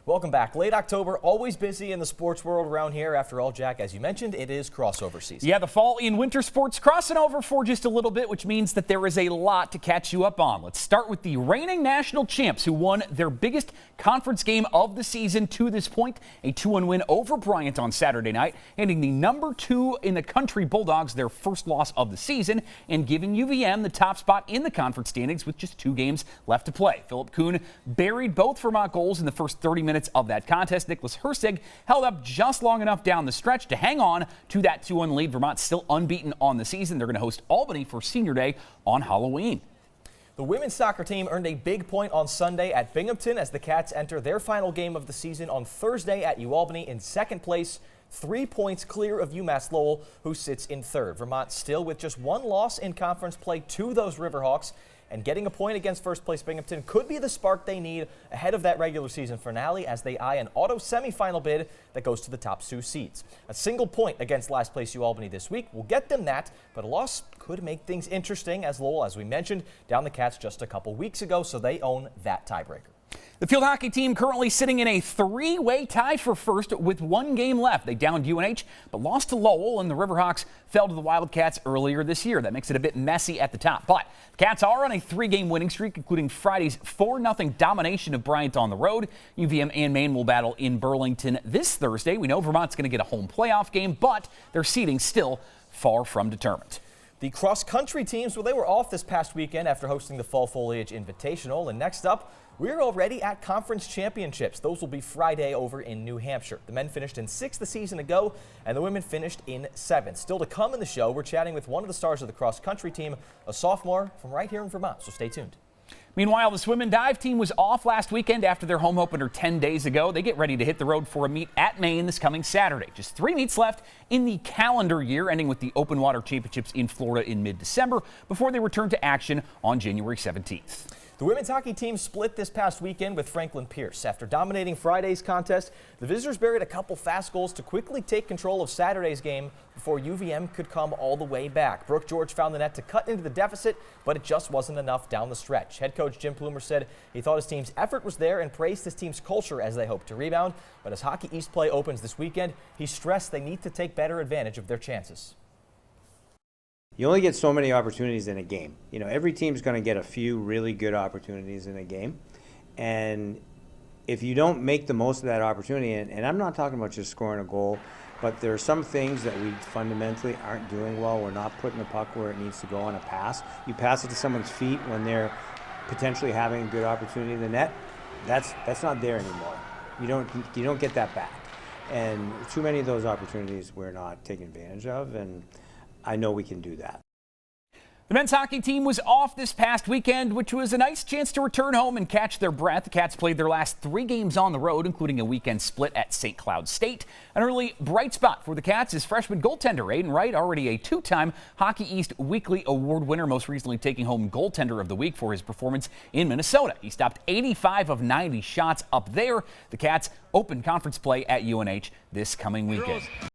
Welcome back. Late October, always busy in the sports world around here. After all, Jack, as you mentioned, it is crossover season. Yeah, the fall and winter sports crossing over for just a little bit, which means that there is a lot to catch you up on. Let's start with the reigning national champs who won their biggest conference game of the season to this point, a 2-1 win over Bryant on Saturday night, handing the number 2 in the country Bulldogs their first loss of the season and giving UVM the top spot in the conference standings with just 2 games left to play. Philip Kuhn buried both Vermont goals in the first 30 minutes of that contest. Nicholas Hersig held up just long enough down the stretch to hang on to that 2-1 lead. Vermont still unbeaten on the season. They're going to host Albany for Senior Day on Halloween. The women's soccer team earned a big point on Sunday at Binghamton as the Cats enter their final game of the season on Thursday at UAlbany in second place, 3 points clear of UMass Lowell, who sits in third. Vermont still with just 1 loss in conference play to those Riverhawks, and getting a point against first place Binghamton could be the spark they need ahead of that regular season finale as they eye an auto semifinal bid that goes to the top 2 seeds. A single point against last place UAlbany this week will get them that, but a loss could make things interesting as Lowell, as we mentioned, down the Cats just a couple weeks ago, so they own that tiebreaker. The field hockey team currently sitting in a 3-way tie for first with 1 game left. They downed UNH but lost to Lowell, and the Riverhawks fell to the Wildcats earlier this year. That makes it a bit messy at the top. But the Cats are on a 3-game winning streak, including Friday's 4-0 domination of Bryant on the road. UVM and Maine will battle in Burlington this Thursday. We know Vermont's going to get a home playoff game, but their seeding still far from determined. The cross-country teams, well, they were off this past weekend after hosting the Fall Foliage Invitational. And next up, we're already at conference championships. Those will be Friday over in New Hampshire. The men finished in 6th the season ago, and the women finished in 7th. Still to come in the show, we're chatting with one of the stars of the cross-country team, a sophomore from right here in Vermont, so stay tuned. Meanwhile, the swim and dive team was off last weekend after their home opener 10 days ago. They get ready to hit the road for a meet at Maine this coming Saturday. Just 3 meets left in the calendar year, ending with the Open Water Championships in Florida in mid-December before they return to action on January 17th. The women's hockey team split this past weekend with Franklin Pierce. After dominating Friday's contest, the visitors buried a couple fast goals to quickly take control of Saturday's game before UVM could come all the way back. Brooke George found the net to cut into the deficit, but it just wasn't enough down the stretch. Head coach Jim Plumer said he thought his team's effort was there and praised his team's culture as they hope to rebound. But as Hockey East play opens this weekend, he stressed they need to take better advantage of their chances. You only get so many opportunities in a game. You know, every team's going to get a few really good opportunities in a game. And if you don't make the most of that opportunity, and I'm not talking about just scoring a goal, but there are some things that we fundamentally aren't doing well. We're not putting the puck where it needs to go on a pass. You pass it to someone's feet when they're potentially having a good opportunity in the net. That's not there anymore. You don't get that back. And too many of those opportunities we're not taking advantage of, and I know we can do that. The men's hockey team was off this past weekend, which was a nice chance to return home and catch their breath. The Cats played their last 3 games on the road, including a weekend split at St. Cloud State. An early bright spot for the Cats is freshman goaltender Aiden Wright, already a 2-time Hockey East Weekly Award winner, most recently taking home Goaltender of the Week for his performance in Minnesota. He stopped 85 of 90 shots up there. The Cats open conference play at UNH this coming weekend.